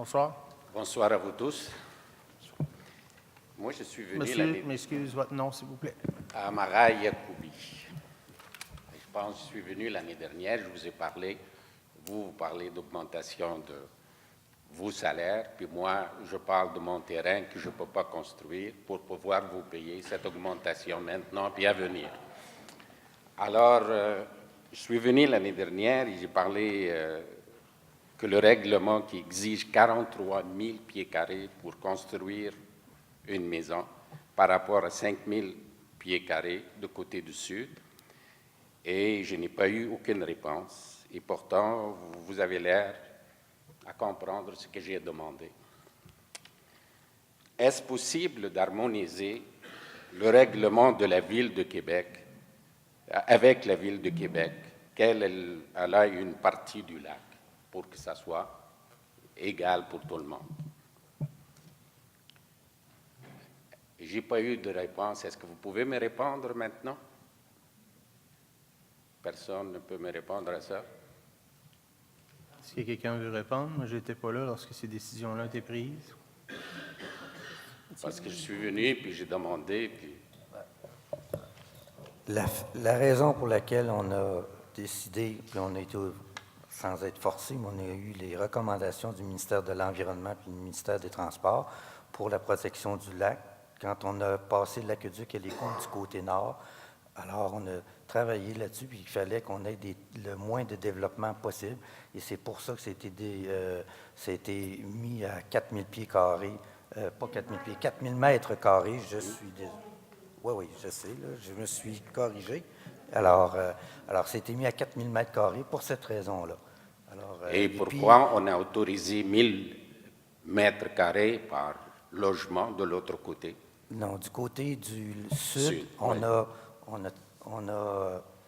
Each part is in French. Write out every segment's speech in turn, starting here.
Bonsoir. Bonsoir à vous tous. Moi, je suis venu Monsieur, m'excuse, votre nom, s'il vous plaît. Amara Yacoubi. Je pense que je suis venu l'année dernière, je vous ai parlé, vous parlez d'augmentation de vos salaires, puis moi, je parle de mon terrain que je ne peux pas construire pour pouvoir vous payer cette augmentation maintenant puis à venir. Alors, je suis venu l'année dernière et j'ai parlé que le règlement qui exige 43 000 pieds carrés pour construire une maison par rapport à 5 000 pieds carrés du côté du sud, et je n'ai pas eu aucune réponse. Et pourtant, vous avez l'air à comprendre ce que j'ai demandé. Est-ce possible d'harmoniser le règlement de la Ville de Québec avec la Ville de Québec, qu'elle a une partie du lac, pour que ça soit égal pour tout le monde? Je n'ai pas eu de réponse. Est-ce que vous pouvez me répondre maintenant? Personne ne peut me répondre à ça. Est-ce que quelqu'un veut répondre? Moi, je n'étais pas là lorsque ces décisions-là ont été prises. Parce que je suis venu, puis j'ai demandé, puis... La raison pour laquelle on a décidé, puis on a été, sans être forcé, mais on a eu les recommandations du ministère de l'Environnement puis du ministère des Transports pour la protection du lac. Quand on a passé l'aqueduc et les ponts du côté nord, alors on a travaillé là-dessus, puis il fallait qu'on ait le moins de développement possible. Et c'est pour ça que c'était mis à 4 000 pieds carrés, pas 4 000 pieds, 4 000 mètres carrés. Oui, je sais, là, je me suis corrigé. Alors c'était mis à 4 000 mètres carrés pour cette raison-là. Et pourquoi on a autorisé 1 000 mètres carrés par logement de l'autre côté? Non, du côté du sud, on a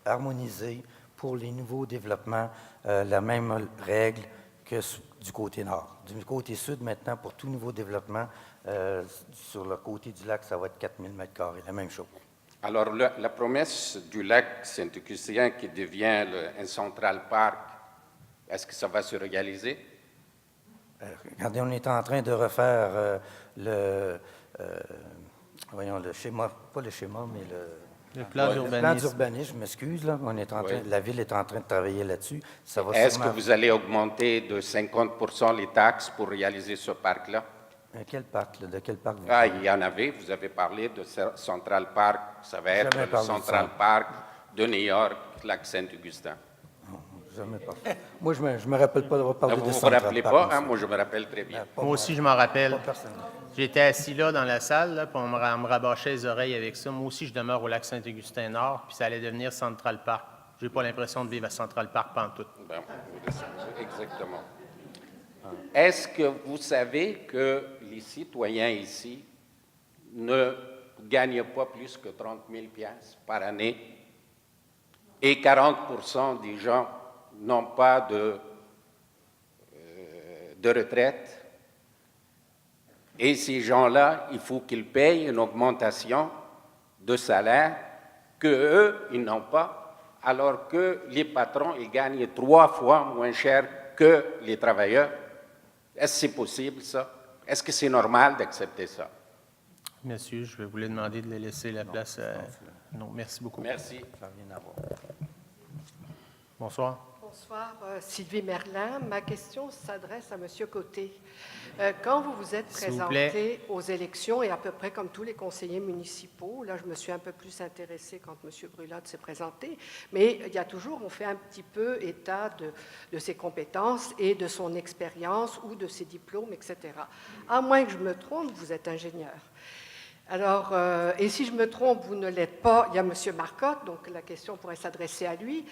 harmonisé pour les nouveaux développements la même règle que du côté nord. Du côté sud, maintenant, pour tout nouveau développement, sur le côté du lac, ça va être 4 000 mètres carrés, la même chose. Alors, la promesse du lac Saint-Augustin qui devient un Central Park, est-ce que ça va se réaliser? Regardez, on est en train de refaire le schéma, pas le schéma, mais le plan d'urbanisme. Le plan d'urbanisme, je m'excuse, là. La Ville est en train de travailler là-dessus. Est-ce que vous allez augmenter de 50% les taxes pour réaliser ce parc-là? Quel parc? De quel parc vous parlez? Il y en avait, vous avez parlé de Central Park, ça va être le Central Park de New York, lac Saint-Augustin. Jamais parlé. Moi, je me rappelle pas d'avoir parlé de Vous Central ne vous rappelez Park, pas, hein? Moi je me rappelle très bien. Moi aussi, je m'en rappelle. Pas personnellement. J'étais assis là dans la salle, là, puis on me rabâchait les oreilles avec ça. Moi aussi, je demeure au lac Saint-Augustin-Nord, puis ça allait devenir Central Park. Je n'ai pas l'impression de vivre à Central Park pantoute. Bon, exactement. Est-ce que vous savez que les citoyens ici ne gagnent pas plus que 30 000 piastres par année et 40% des gens n'ont pas de retraite? Et ces gens-là, il faut qu'ils payent une augmentation de salaire qu'eux, ils n'ont pas, alors que les patrons, ils gagnent 3 fois moins cher que les travailleurs. Est-ce que c'est possible, ça? Est-ce que c'est normal d'accepter ça? Monsieur, je vais vous demander de laisser la place à... Non, merci beaucoup. Merci. Ça n'a rien à voir. Bonsoir. Bonsoir, Sylvie Merlin. Ma question s'adresse à M. Côté. Quand vous vous êtes présenté aux élections, et à peu près comme tous les conseillers municipaux, là je me suis un peu plus intéressée quand M. Brulotte s'est présenté, mais il y a toujours, on fait un petit peu état de ses compétences et de son expérience ou de ses diplômes, etc. À moins que je me trompe, vous êtes ingénieur. Alors, et si je me trompe, vous ne l'êtes pas, il y a M. Marcotte, donc la question pourrait s'adresser à lui.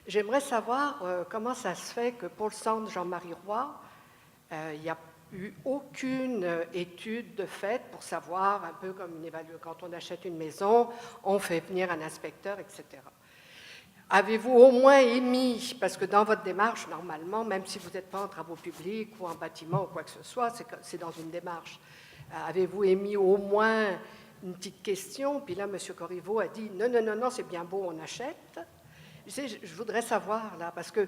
J'aimerais savoir comment ça se fait que pour le centre Jean-Marie Roy, il n'y a eu aucune étude de fait pour savoir, un peu comme une évaluation, quand on achète une maison, on fait venir un inspecteur, etc. Avez-vous au moins émis, parce que dans votre démarche, normalement, même si vous n'êtes pas en travaux publics ou en bâtiment ou quoi que ce soit, c'est dans une démarche, avez-vous émis au moins une petite question? Puis là, M. Corriveau a dit « Non, c'est bien beau, on achète ». Tu sais, je voudrais savoir, là, parce que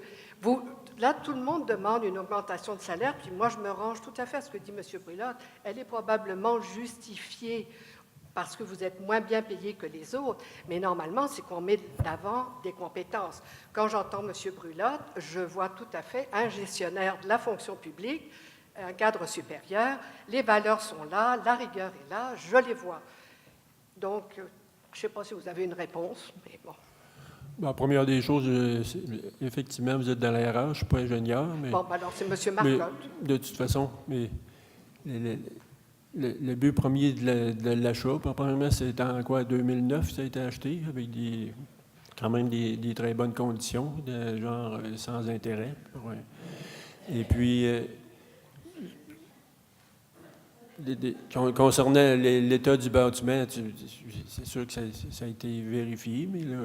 là, tout le monde demande une augmentation de salaire, puis moi, je me range tout à fait à ce que dit M. Brulotte. Elle est probablement justifiée parce que vous êtes moins bien payé que les autres, mais normalement, c'est qu'on met d'avant des compétences. Quand j'entends M. Brulotte, je vois tout à fait un gestionnaire de la fonction publique, un cadre supérieur, les valeurs sont là, la rigueur est là, je les vois. Donc, je ne sais pas si vous avez une réponse, mais bon. La première des choses, effectivement, vous êtes dans la RH, je ne suis pas ingénieur. Mais, bon, ben alors c'est M. Marcotte. De toute façon, mais le but premier de l'achat, premièrement, c'est en quoi, 2009, ça a été acheté, avec quand même des très bonnes conditions, genre sans intérêt. Ouais. Et puis, concernant l'état du bâtiment, c'est sûr que ça a été vérifié, mais là...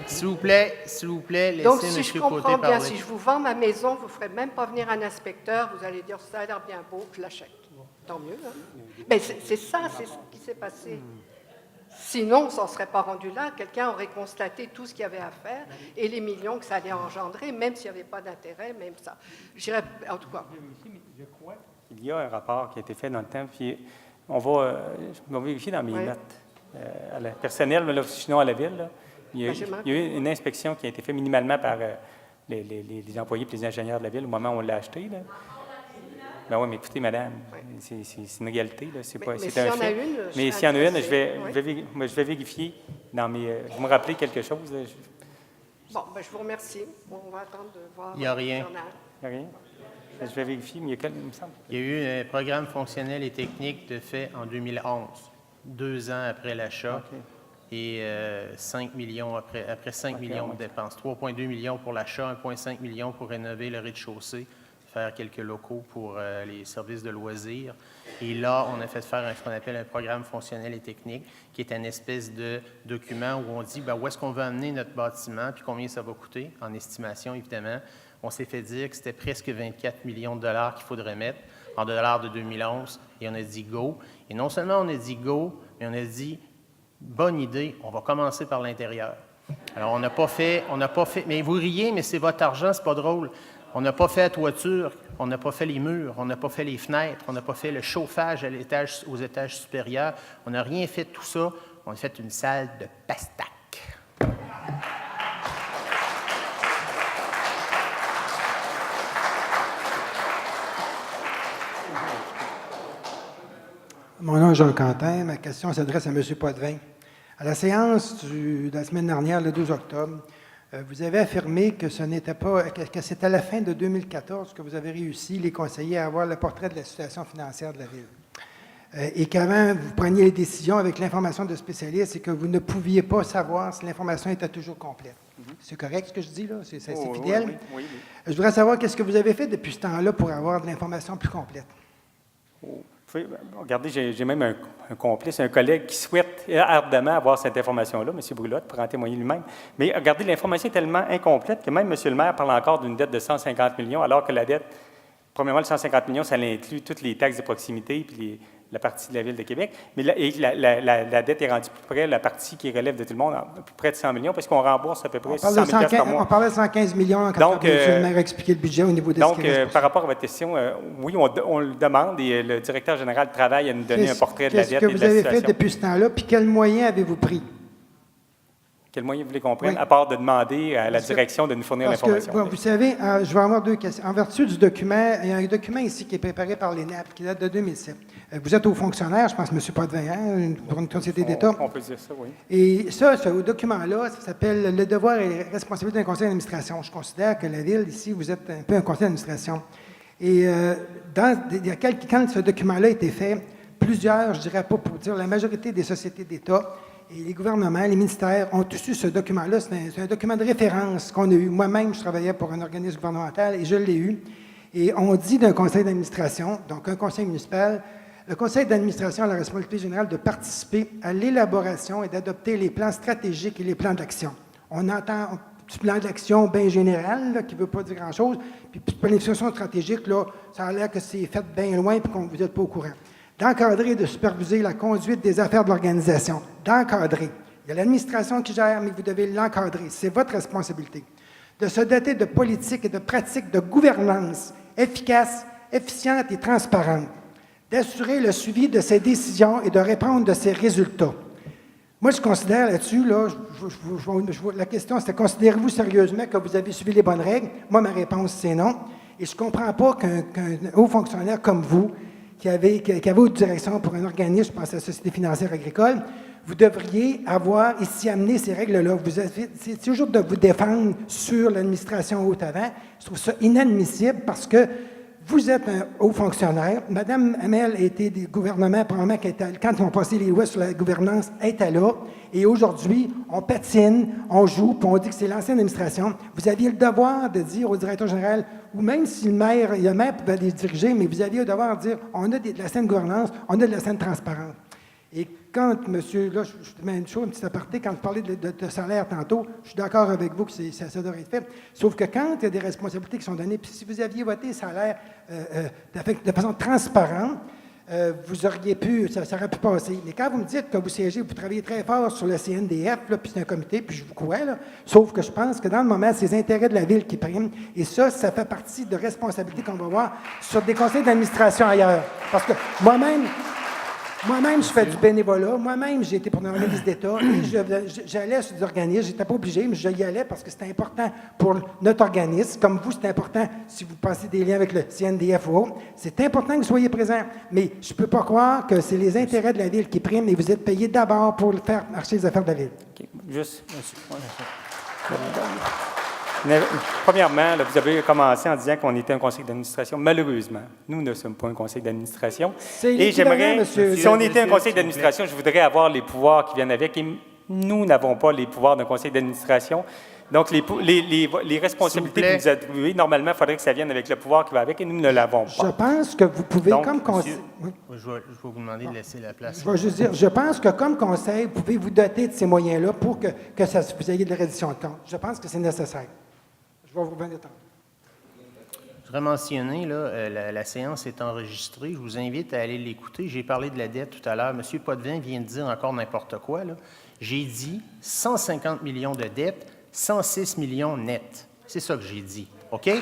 S'il vous plaît, laissez donc, si M. je Côté comprends bien, parler. si je vous vends ma maison, vous ne ferez même pas venir un inspecteur, vous allez dire ça a l'air bien beau, je l'achète. Tant mieux. Hein? Mais c'est ça, c'est ce qui s'est passé. Sinon, on ne s'en serait pas rendu là. Quelqu'un aurait constaté tout ce qu'il y avait à faire et les millions que ça allait engendrer, même s'il n'y avait pas d'intérêt, même ça. J'irais, en tout cas. Je crois qu'il y a un rapport qui a été fait dans le temps, puis on va vérifier dans mes notes. Personnel, mais là, sinon à la ville, là, il y a eu une inspection qui a été faite minimalement par les employés et les ingénieurs de la ville au moment où on l'a acheté. Là. Ben oui, mais écoutez, madame, c'est une réalité. Là. Mais s'il y en a une, mais s'il y en a une, je vais vérifier dans mes. Vous me rappelez quelque chose? Là, bon, ben, je vous remercie. On va attendre de voir. Il n'y a rien. Il n'y a rien? Je vais vérifier, mais il me semble. Il y a eu un programme fonctionnel et technique de fait en 2011. 2 ans après l'achat, et 5 millions après 5 millions de dépenses. 3,2 millions pour l'achat, 1,5 million pour rénover le rez-de-chaussée, faire quelques locaux pour les services de loisirs. Et là, on a fait faire ce qu'on appelle un programme fonctionnel et technique, qui est une espèce de document où on dit où est-ce qu'on veut amener notre bâtiment, puis combien ça va coûter, en estimation, évidemment. On s'est fait dire que c'était presque 24 millions de dollars qu'il faudrait mettre en dollars de 2011, et on a dit go. Et non seulement on a dit go, mais on a dit bonne idée, on va commencer par l'intérieur. Alors, on n'a pas fait, mais vous riez, mais c'est votre argent, c'est pas drôle. On n'a pas fait la toiture, on n'a pas fait les murs, on n'a pas fait les fenêtres, on n'a pas fait le chauffage aux étages supérieurs. On n'a rien fait de tout ça. On a fait une salle de pastaque. Mon nom est Jean Quentin. Ma question s'adresse à M. Potvin. À la séance de la semaine dernière, le 12 octobre, vous avez affirmé que que c'est à la fin de 2014 que vous avez réussi, les conseillers, à avoir le portrait de la situation financière de la Ville. Et qu'avant, vous preniez les décisions avec l'information de spécialistes et que vous ne pouviez pas savoir si l'information était toujours complète. C'est correct ce que je dis, là? C'est fidèle? Oui. Je voudrais savoir qu'est-ce que vous avez fait depuis ce temps-là pour avoir de l'information plus complète. Regardez, j'ai même un complice, un collègue qui souhaite ardemment avoir cette information-là, M. Brulotte, pour en témoigner lui-même. Mais regardez, l'information est tellement incomplète que même M. le maire parle encore d'une dette de 150 millions, alors que la dette, premièrement, le 150 millions, ça inclut toutes les taxes de proximité puis la partie de la Ville de Québec. Mais la dette est rendue plus près, la partie qui relève de tout le monde, plus près de 100 millions, parce qu'on rembourse à peu près 600 000 par mois. On parlait de 115 millions quand M. le maire a expliqué le budget au niveau des Donc, par rapport à votre question, oui, on le demande et le directeur général travaille à nous donner un portrait de la dette et de la situation. Qu'est-ce que vous avez fait depuis ce temps-là, puis quels moyens avez-vous pris? Quel moyen vous voulez qu'on prenne, à part de demander à la direction de nous fournir l'information? Vous savez, je vais avoir 2 questions. En vertu du document, il y a un document ici qui est préparé par l'ENAP, qui date de 2007. Vous êtes haut fonctionnaire, je pense, M. Potvin, pour une société d'État. On peut dire ça, oui. Et ce document-là, ça s'appelle « Le devoir et la responsabilité d'un conseil d'administration ». Je considère que la Ville, ici, vous êtes un peu un conseil d'administration. Et quand ce document-là a été fait, plusieurs, je dirais pas pour dire, la majorité des sociétés d'État et les gouvernements, les ministères ont tous eu ce document-là. C'est un document de référence qu'on a eu. Moi-même, je travaillais pour un organisme gouvernemental et je l'ai eu. Et on dit d'un conseil d'administration, donc un conseil municipal, le conseil d'administration a la responsabilité générale de participer à l'élaboration et d'adopter les plans stratégiques et les plans d'action. On entend un petit plan d'action bien général, là, qui ne veut pas dire grand-chose, puis planification stratégique, là, ça a l'air que c'est fait bien loin et que vous n'êtes pas au courant. D'encadrer et de superviser la conduite des affaires de l'organisation. D'encadrer. Il y a l'administration qui gère, mais vous devez l'encadrer. C'est votre responsabilité. De se doter de politiques et de pratiques de gouvernance efficaces, efficientes et transparentes. D'assurer le suivi de ses décisions et de répondre de ses résultats. Moi, je considère là-dessus, la question, c'était considérez-vous sérieusement que vous avez suivi les bonnes règles? Moi, ma réponse, c'est non. Et je ne comprends pas qu'un haut fonctionnaire comme vous, qui avez haute direction pour un organisme, je pense à la Société financière agricole, vous devriez avoir ici amené ces règles-là. C'est toujours de vous défendre sur l'administration haute avant. Je trouve ça inadmissible parce que vous êtes un haut fonctionnaire. Mme Hamel a été des gouvernements, probablement, quand ils ont passé les lois sur la gouvernance, elle était là. Et aujourd'hui, on patine, on joue, puis on dit que c'est l'ancienne administration. Vous aviez le devoir de dire au directeur général, ou même si le maire pouvait les diriger, mais vous aviez le devoir de dire, on a de la saine gouvernance, on a de la saine transparence. Et quand, monsieur, là, je te mets une chose, un petit aparté, quand vous parlez de salaire tantôt, je suis d'accord avec vous que ça devrait être fait. Sauf que quand il y a des responsabilités qui sont données, puis si vous aviez voté salaire de façon transparente, vous auriez pu, ça aurait pu passer. Mais quand vous me dites que vous siégez, vous travaillez très fort sur le CNDF, là, puis c'est un comité, puis je vous crois, là, sauf que je pense que dans le moment, c'est les intérêts de la Ville qui priment, et ça fait partie de responsabilités qu'on va voir sur des conseils d'administration ailleurs. Parce que moi-même, je fais du bénévolat. Moi-même, j'ai été pour un organisme d'État et j'allais sur des organismes. Je n'étais pas obligé, mais j'y allais parce que c'était important pour notre organisme. Comme vous, c'est important si vous passez des liens avec le CNDF ou autre. C'est important que vous soyez présents. Mais je ne peux pas croire que c'est les intérêts de la Ville qui priment et vous êtes payé d'abord pour faire marcher les affaires de la Ville. OK. Juste, premièrement, là, vous avez commencé en disant qu'on était un conseil d'administration. Malheureusement, nous ne sommes pas un conseil d'administration. Et j'aimerais, si on était un conseil d'administration, je voudrais avoir les pouvoirs qui viennent avec. Et nous n'avons pas les pouvoirs d'un conseil d'administration. Donc, les responsabilités que vous attribuez, normalement, il faudrait que ça vienne avec le pouvoir qui va avec, et nous ne l'avons pas. Je pense que vous pouvez, donc, comme conseil... Je vais vous demander de laisser la place. Je vais juste dire, je pense que comme conseil, vous pouvez vous doter de ces moyens-là pour que vous ayez de la reddition de compte. Je pense que c'est nécessaire. Je vais vous revenir tantôt. Je voudrais mentionner, là, la séance est enregistrée. Je vous invite à aller l'écouter. J'ai parlé de la dette tout à l'heure. M. Potvin vient de dire encore n'importe quoi. J'ai dit 150 millions de dettes, 106 millions net. C'est ça que j'ai dit. OK? Et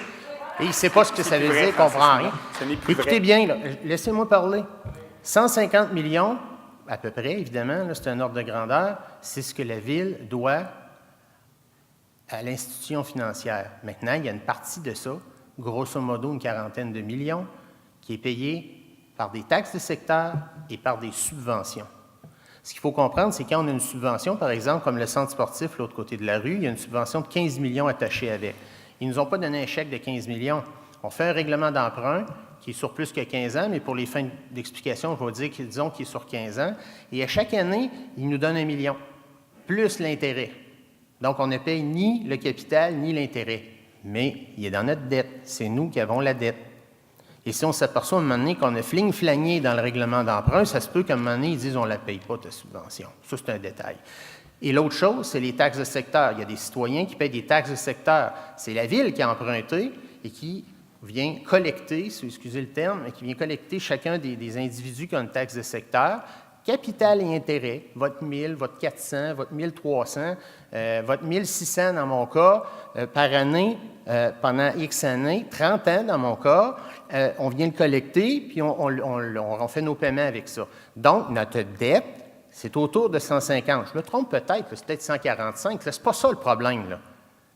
il ne sait pas ce que ça veut dire, il ne comprend rien. Écoutez bien, là, laissez-moi parler. 150 millions, à peu près, évidemment, là, c'est un ordre de grandeur, c'est ce que la Ville doit à l'institution financière. Maintenant, il y a une partie de ça, grosso modo une quarantaine de millions, qui est payée par des taxes de secteur et par des subventions. Ce qu'il faut comprendre, c'est quand on a une subvention, par exemple, comme le centre sportif, l'autre côté de la rue, il y a une subvention de 15 millions attachée avec. Ils ne nous ont pas donné un chèque de 15 millions. On fait un règlement d'emprunt qui est sur plus que 15 ans, mais pour les fins d'explication, je vais dire qu'ils disons qu'il est sur 15 ans. Et à chaque année, ils nous donnent 1 million, plus l'intérêt. Donc, on ne paye ni le capital ni l'intérêt. Mais il est dans notre dette. C'est nous qui avons la dette. Et si on s'aperçoit à un moment donné qu'on a fling-flagné dans le règlement d'emprunt, ça se peut qu'à un moment donné, ils disent on ne la paye pas, ta subvention. Ça, c'est un détail. Et l'autre chose, c'est les taxes de secteur. Il y a des citoyens qui payent des taxes de secteur. C'est la Ville qui a emprunté et qui vient collecter, excusez le terme, mais qui vient collecter chacun des individus qui ont une taxe de secteur, capital et intérêt, votre 1000, votre 400, votre 1300, votre 1600 dans mon cas, par année, pendant X années, 30 ans dans mon cas, on vient le collecter, puis on fait nos paiements avec ça. Donc, notre dette, c'est autour de 150. Je me trompe peut-être, c'est peut-être 145. C'est pas ça le problème, là.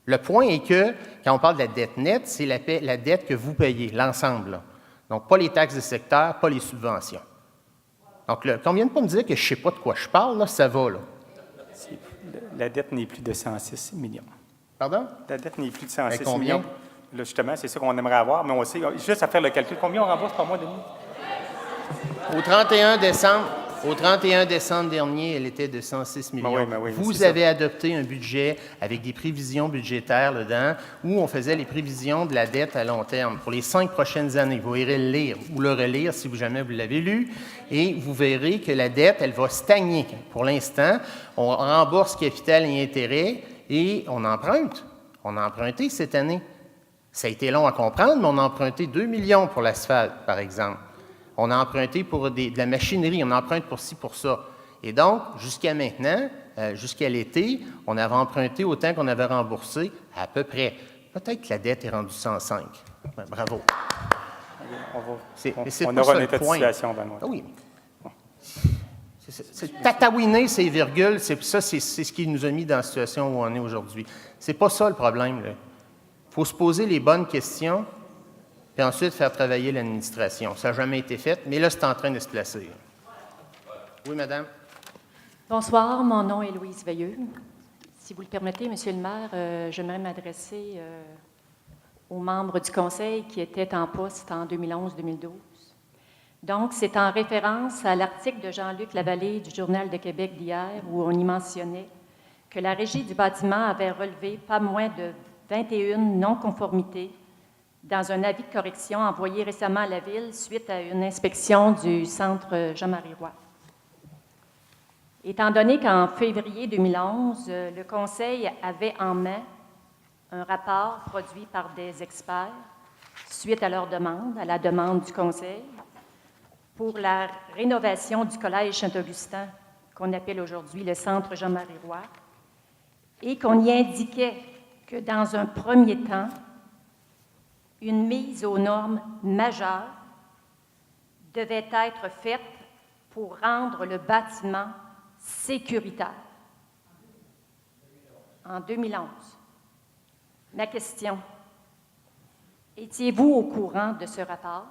Le point est que, quand on parle de la dette nette, c'est la dette que vous payez, l'ensemble, là. Donc, pas les taxes de secteur, pas les subventions. Donc, quand on vient de pas me dire que je ne sais pas de quoi je parle, là, ça va, là. La dette n'est plus de 106 millions. Pardon? La dette n'est plus de 106 millions. Là, justement, c'est ça qu'on aimerait avoir, mais on sait, juste à faire le calcul, combien on rembourse par mois, Denis? Au 31 décembre dernier, elle était de 106 millions. Oui, vous avez adopté un budget avec des prévisions budgétaires dedans où on faisait les prévisions de la dette à long terme pour les 5 prochaines années. Vous irez le lire ou le relire si jamais vous l'avez lu et vous verrez que la dette, elle va stagner. Pour l'instant, on rembourse capital et intérêt et on emprunte. On a emprunté cette année. Ça a été long à comprendre, mais on a emprunté 2 millions pour l'asphalte, par exemple. On a emprunté pour de la machinerie, on emprunte pour ci, pour ça. Et donc, jusqu'à maintenant, jusqu'à l'été, on avait emprunté autant qu'on avait remboursé, à peu près. Peut-être que la dette est rendue 105. Ben, bravo. On aura un état de situation, Benoît. Ah oui. C'est tatouiner ces virgules, c'est ce qui nous a mis dans la situation où on est aujourd'hui. C'est pas ça le problème. Il faut se poser les bonnes questions, puis ensuite faire travailler l'administration. Ça n'a jamais été fait, mais là, c'est en train de se placer. Oui, madame. Bonsoir, mon nom est Louise Veilleux. Si vous le permettez, Monsieur le maire, j'aimerais m'adresser aux membres du Conseil qui étaient en poste en 2011-2012. Donc, c'est en référence à l'article de Jean-Luc Lavallée du Journal de Québec d'hier où on y mentionnait que la Régie du bâtiment avait relevé pas moins de 21 non-conformités dans un avis de correction envoyé récemment à la Ville suite à une inspection du Centre Jean-Marie Roy. Étant donné qu'en février 2011, le Conseil avait en main un rapport produit par des experts suite à leur demande, à la demande du Conseil, pour la rénovation du Collège Saint-Augustin, qu'on appelle aujourd'hui le Centre Jean-Marie Roy, et qu'on y indiquait que dans un premier temps, une mise aux normes majeures devait être faite pour rendre le bâtiment sécuritaire. En 2011. Ma question, étiez-vous au courant de ce rapport?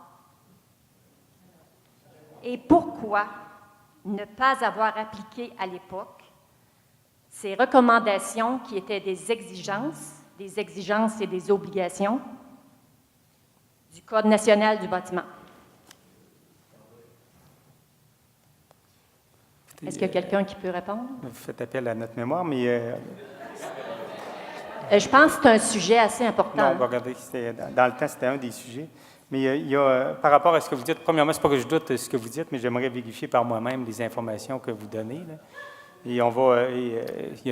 Et pourquoi ne pas avoir appliqué à l'époque ces recommandations qui étaient des exigences et des obligations du Code national du bâtiment? Est-ce qu'il y a quelqu'un qui peut répondre? Vous faites appel à notre mémoire, mais... Je pense que c'est un sujet assez important. Non, regardez, dans le temps, c'était un des sujets. Mais il y a, par rapport à ce que vous dites, premièrement, ce n'est pas que je doute de ce que vous dites, mais j'aimerais vérifier par moi-même les informations que vous donnez. Là. Et on va, il y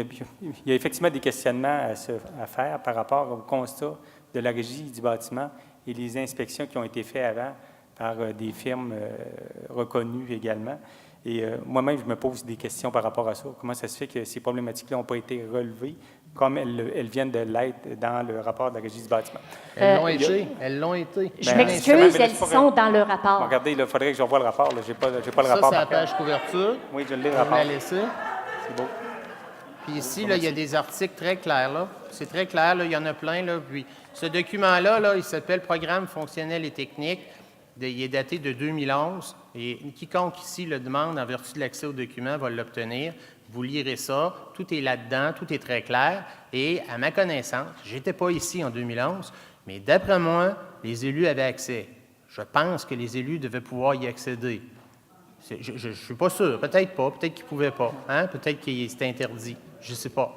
a effectivement des questionnements à faire par rapport au constat de la Régie du bâtiment et les inspections qui ont été faites avant par des firmes reconnues également. Et moi-même, je me pose des questions par rapport à ça. Comment ça se fait que ces problématiques-là n'ont pas été relevées comme elles viennent de l'être dans le rapport de la Régie du bâtiment? Elles l'ont été. Je m'excuse, elles sont dans le rapport. Regardez, il faudrait que je revoie le rapport. Je n'ai pas le rapport. Ça, c'est la page couverture. Oui, je l'ai, le On rapport. l'a laissé. C'est beau. Puis ici, là, il y a des articles très clairs. Là. C'est très clair, là, il y en a plein. Là. Puis ce document-là, là, il s'appelle « Programme fonctionnel et technique ». Il est daté de 2011 et quiconque ici le demande en vertu de l'accès au document va l'obtenir. Vous lirez ça, tout est là-dedans, tout est très clair. Et à ma connaissance, je n'étais pas ici en 2011, mais d'après moi, les élus avaient accès. Je pense que les élus devaient pouvoir y accéder. Je ne suis pas sûr, peut-être pas, peut-être qu'ils ne pouvaient pas, hein? Peut-être que c'était interdit, je ne sais pas.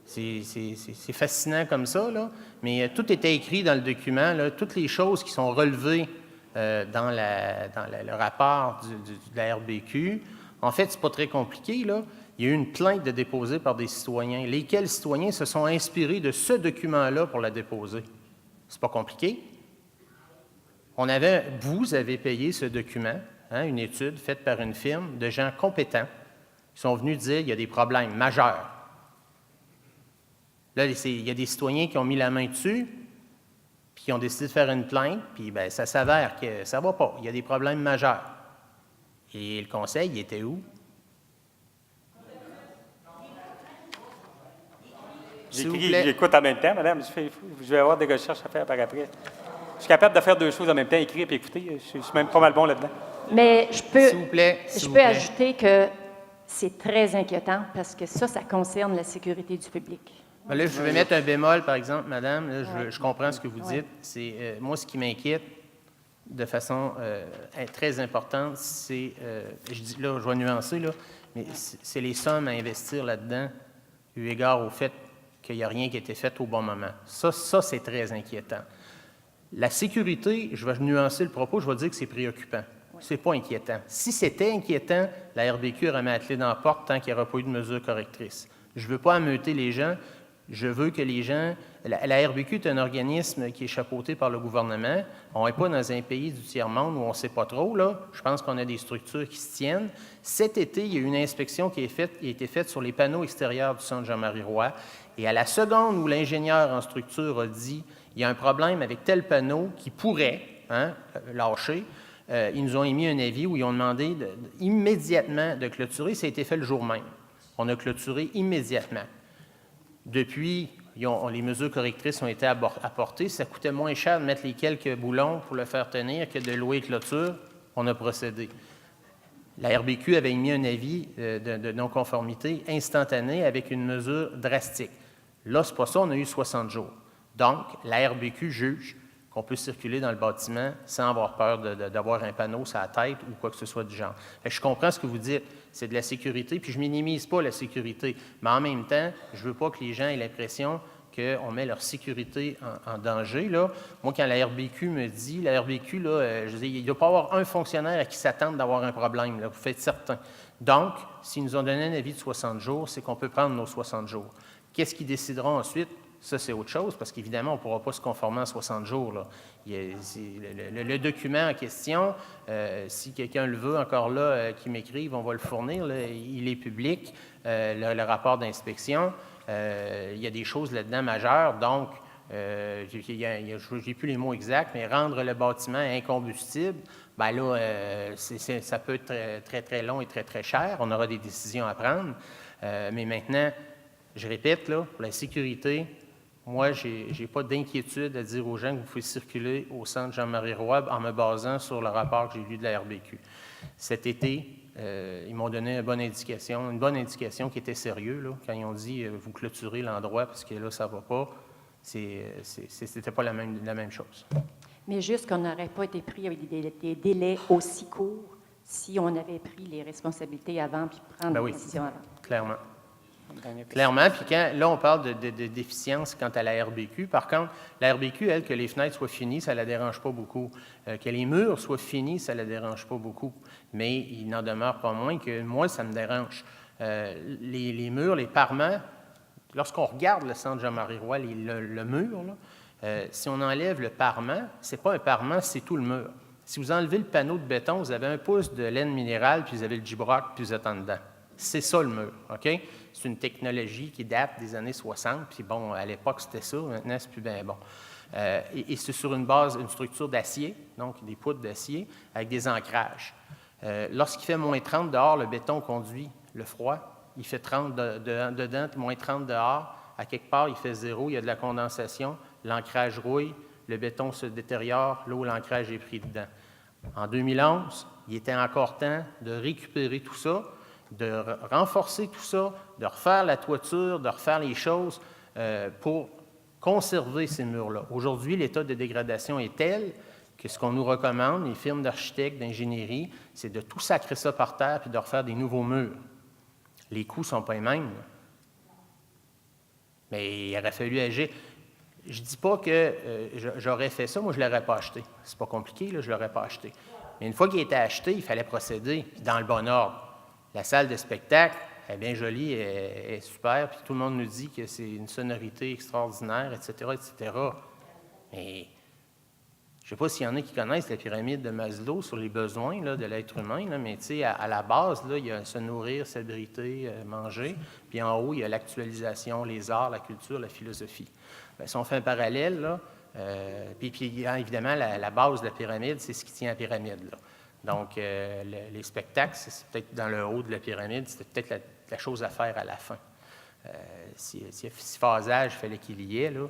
C'est fascinant comme ça, là. Mais tout était écrit dans le document, là, toutes les choses qui sont relevées dans le rapport de la RBQ. En fait, ce n'est pas très compliqué, là. Il y a eu une plainte déposée par des citoyens. Lesquels citoyens se sont inspirés de ce document-là pour la déposer? C'est pas compliqué. Vous avez payé ce document, hein, une étude faite par une firme de gens compétents qui sont venus dire qu'il y a des problèmes majeurs. Là, il y a des citoyens qui ont mis la main dessus, puis qui ont décidé de faire une plainte, puis bien, ça s'avère que ça ne va pas. Il y a des problèmes majeurs. Et le conseil, il était où? J'écoute en même temps, madame. Je vais avoir des recherches à faire par après. Je suis capable de faire deux choses en même temps, écrire et écouter. Je suis même pas mal bon là-dedans. Mais je peux, S'il vous plaît, je peux ajouter que c'est très inquiétant parce que ça concerne la sécurité du public. Ben là, je vais mettre un bémol, par exemple, madame. Là, je comprends ce que vous dites. C'est moi, ce qui m'inquiète de façon très importante, c'est, je vais nuancer, là, mais c'est les sommes à investir là-dedans, eu égard au fait qu'il n'y a rien qui a été fait au bon moment. Ça, c'est très inquiétant. La sécurité, je vais nuancer le propos, je vais dire que c'est préoccupant. C'est pas inquiétant. Si c'était inquiétant, la RBQ aurait mis la clé dans la porte tant qu'il n'y aurait pas eu de mesures correctrices. Je ne veux pas ameuter les gens. Je veux que les gens... La RBQ est un organisme qui est chapeauté par le gouvernement. On n'est pas dans un pays du tiers-monde où on ne sait pas trop, là. Je pense qu'on a des structures qui se tiennent. Cet été, il y a eu une inspection qui a été faite sur les panneaux extérieurs du Centre Jean-Marie Roy. Et à la seconde où l'ingénieur en structure a dit « il y a un problème avec tel panneau qui pourrait lâcher », ils nous ont émis un avis où ils ont demandé immédiatement de clôturer. Ça a été fait le jour même. On a clôturé immédiatement. Depuis, les mesures correctrices ont été apportées. Ça coûtait moins cher de mettre les quelques boulons pour le faire tenir que de louer clôture. On a procédé. La RBQ avait émis un avis de non-conformité instantané avec une mesure drastique. Là, c'est pas ça, on a eu 60 jours. Donc, la RBQ juge qu'on peut circuler dans le bâtiment sans avoir peur d'avoir un panneau sur la tête ou quoi que ce soit du genre. Je comprends ce que vous dites, c'est de la sécurité, puis je ne minimise pas la sécurité, mais en même temps, je ne veux pas que les gens aient l'impression qu'on met leur sécurité en danger. Là. Moi, quand la RBQ me dit, la RBQ, là, je dis, il ne doit pas y avoir un fonctionnaire à qui s'attendre d'avoir un problème, là, vous faites certain. Donc, s'ils nous ont donné un avis de 60 jours, c'est qu'on peut prendre nos 60 jours. Qu'est-ce qu'ils décideront ensuite? Ça, c'est autre chose, parce qu'évidemment, on ne pourra pas se conformer en 60 jours. Là. Le document en question, si quelqu'un le veut, encore là, qui m'écrive, on va le fournir. Là, il est public, le rapport d'inspection. Il y a des choses là-dedans majeures, donc, je n'ai plus les mots exacts, mais rendre le bâtiment incombustible, bien là, ça peut être très, très, très long et très, très cher. On aura des décisions à prendre. Mais maintenant, je répète, là, pour la sécurité, moi, je n'ai pas d'inquiétude à dire aux gens que vous pouvez circuler au Centre Jean-Marie Roy en me basant sur le rapport que j'ai lu de la RBQ. Cet été, ils m'ont donné une bonne indication qui était sérieuse, là, quand ils ont dit vous clôturez l'endroit parce que là, ça ne va pas. C'était pas la même chose. Mais juste qu'on n'aurait pas été pris avec des délais aussi courts si on avait pris les responsabilités avant puis prendre des décisions avant. Clairement. Clairement, puis là, on parle de déficience quant à la RBQ. Par contre, la RBQ, elle, que les fenêtres soient finies, ça ne la dérange pas beaucoup. Que les murs soient finis, ça ne la dérange pas beaucoup. Mais il n'en demeure pas moins que moi, ça me dérange. Les murs, les parements, lorsqu'on regarde le Centre Jean-Marie Roy, le mur, là, si on enlève le parement, ce n'est pas un parement, c'est tout le mur. Si vous enlevez le panneau de béton, vous avez 1 pouce de laine minérale, puis vous avez le gibroc, puis vous êtes en dedans. C'est ça le mur, OK? C'est une technologie qui date des années 60, puis bon, à l'époque, c'était ça, maintenant, c'est plus bien bon. Et c'est sur une structure d'acier, donc des poutres d'acier, avec des ancrages. Lorsqu'il fait moins 30 dehors, le béton conduit le froid. Il fait 30 dedans, puis moins 30 dehors. À quelque part, il fait 0, il y a de la condensation, l'ancrage rouille, le béton se détériore, l'eau, l'ancrage est pris dedans. En 2011, il était encore temps de récupérer tout ça, de renforcer tout ça, de refaire la toiture, de refaire les choses pour conserver ces murs-là. Aujourd'hui, l'état de dégradation est tel que ce qu'on nous recommande, les firmes d'architectes, d'ingénierie, c'est de tout sacrer ça par terre puis de refaire des nouveaux murs. Les coûts ne sont pas les mêmes. Mais il aurait fallu agir. Je ne dis pas que j'aurais fait ça, moi je ne l'aurais pas acheté. C'est pas compliqué, là, je ne l'aurais pas acheté. Mais une fois qu'il était acheté, il fallait procéder dans le bon ordre. La salle de spectacle est bien jolie, elle est super, puis tout le monde nous dit que c'est une sonorité extraordinaire, etc., etc. Mais je ne sais pas s'il y en a qui connaissent la pyramide de Maslow sur les besoins là, de l'être humain, là, mais à la base, là, il y a se nourrir, s'abriter, manger, puis en haut, il y a l'actualisation, les arts, la culture, la philosophie. Bien, si on fait un parallèle, là, puis évidemment, la base de la pyramide, c'est ce qui tient la pyramide, là. Donc, les spectacles, c'est peut-être dans le haut de la pyramide, c'était peut-être la chose à faire à la fin. Si phasage, il fallait qu'il y ait, là.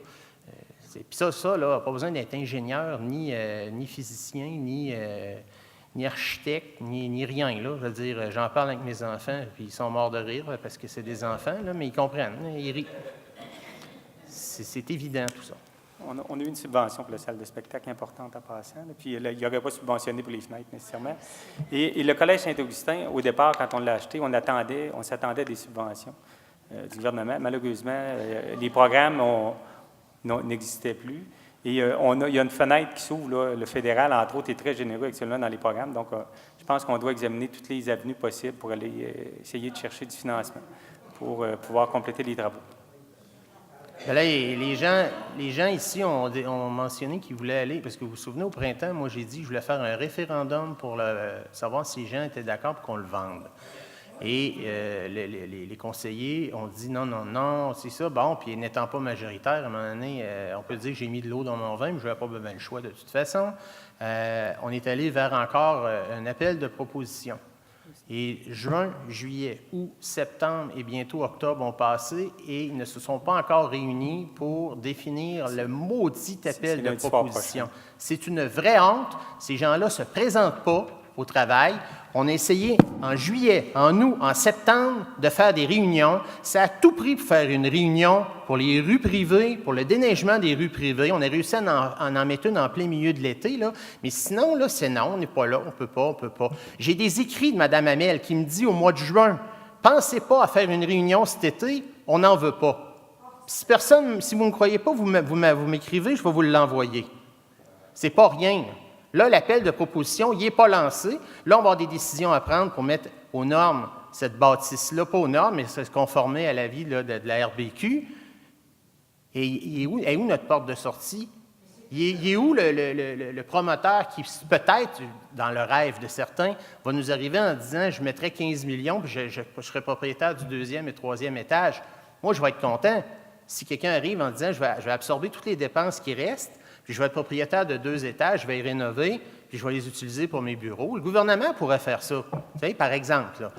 Puis ça, là, pas besoin d'être ingénieur, ni physicien, ni architecte, ni rien, là. Je veux dire, j'en parle avec mes enfants, puis ils sont morts de rire, parce que c'est des enfants, là, mais ils comprennent, ils rient. C'est évident, tout ça. On a eu une subvention pour la salle de spectacle importante en passant, là, puis il n'y aurait pas subventionné pour les fenêtres nécessairement. Et le Collège Saint-Augustin, au départ, quand on l'a acheté, on s'attendait à des subventions du gouvernement. Malheureusement, les programmes n'existaient plus. Et il y a une fenêtre qui s'ouvre, là, le fédéral, entre autres, est très généreux actuellement dans les programmes. Donc, je pense qu'on doit examiner toutes les avenues possibles pour aller essayer de chercher du financement pour pouvoir compléter les travaux. Ben là, les gens ici ont mentionné qu'ils voulaient aller, parce que vous vous souvenez, au printemps, moi j'ai dit que je voulais faire un référendum pour savoir si les gens étaient d'accord pour qu'on le vende. Et les conseillers ont dit non, c'est ça. Bon, puis n'étant pas majoritaire, à un moment donné, on peut dire que j'ai mis de l'eau dans mon vin, mais je n'avais pas besoin le choix de toute façon. On est allé vers encore un appel de proposition. Et juin, juillet, août, septembre et bientôt octobre ont passé et ils ne se sont pas encore réunis pour définir le maudit appel de proposition. C'est une vraie honte. Ces gens-là ne se présentent pas au travail. On a essayé en juillet, en août, en septembre de faire des réunions. Ça a tout pris pour faire une réunion pour les rues privées, pour le déneigement des rues privées. On a réussi à en mettre une en plein milieu de l'été, là. Mais sinon, là, c'est non, on n'est pas là, on peut pas. J'ai des écrits de Mme Hamel qui me dit au mois de juin, « Pensez pas à faire une réunion cet été, on n'en veut pas. » Si vous ne me croyez pas, vous m'écrivez, je vais vous l'envoyer. C'est pas rien, là. Là, l'appel de proposition, il n'est pas lancé. Là, on va avoir des décisions à prendre pour mettre aux normes cette bâtisse-là, pas aux normes, mais se conformer à l'avis de la RBQ. Et il est où notre porte de sortie? Il est où le promoteur qui, peut-être, dans le rêve de certains, va nous arriver en disant « Je mettrai 15 millions, puis je serai propriétaire du 2e et 3e étage. » Moi, je vais être content. Si quelqu'un arrive en disant « Je vais absorber toutes les dépenses qui restent, puis je vais être propriétaire de 2 étages, je vais y rénover, puis je vais les utiliser pour mes bureaux. » Le gouvernement pourrait faire ça, vous savez, par exemple. Là.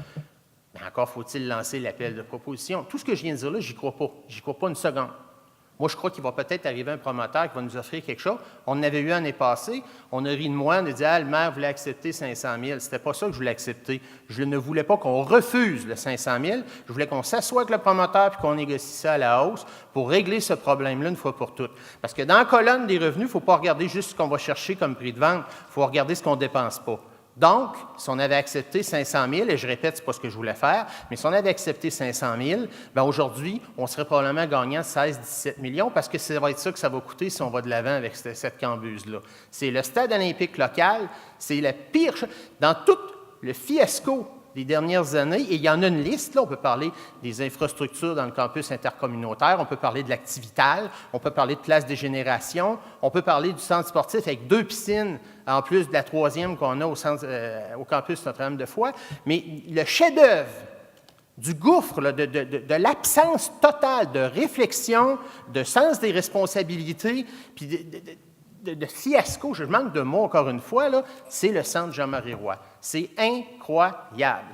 Mais encore faut-il lancer l'appel de proposition. Tout ce que je viens de dire là, j'y crois pas. J'y crois pas une seconde. Moi, je crois qu'il va peut-être arriver un promoteur qui va nous offrir quelque chose. On en avait eu l'année passée. On a ri de moi, on a dit « Ah, le maire voulait accepter 500 000 ». C'était pas ça que je voulais accepter. Je ne voulais pas qu'on refuse le 500 000. Je voulais qu'on s'assoie avec le promoteur puis qu'on négocie ça à la hausse pour régler ce problème-là une fois pour toutes. Parce que dans la colonne des revenus, il ne faut pas regarder juste ce qu'on va chercher comme prix de vente. Il faut regarder ce qu'on ne dépense pas. Donc, si on avait accepté 500 000, et je répète, ce n'est pas ce que je voulais faire, mais si on avait accepté 500 000, bien aujourd'hui, on serait probablement gagnant 16-17 millions parce que ça va être ça que ça va coûter si on va de l'avant avec cette cambuse-là. C'est le stade olympique local, c'est la pire chose. Dans tout le fiasco des dernières années, et il y en a une liste, là, on peut parler des infrastructures dans le campus intercommunautaire, on peut parler de l'Activital, on peut parler de Place des Générations, on peut parler du centre sportif avec 2 piscines, en plus de la 3e qu'on a au campus Notre-Dame-de-Foix, mais le chef-d'œuvre du gouffre, là, de l'absence totale de réflexion, de sens des responsabilités, puis de fiasco, je manque de mots encore une fois, là, c'est le centre Jean-Marie Roy. C'est incroyable.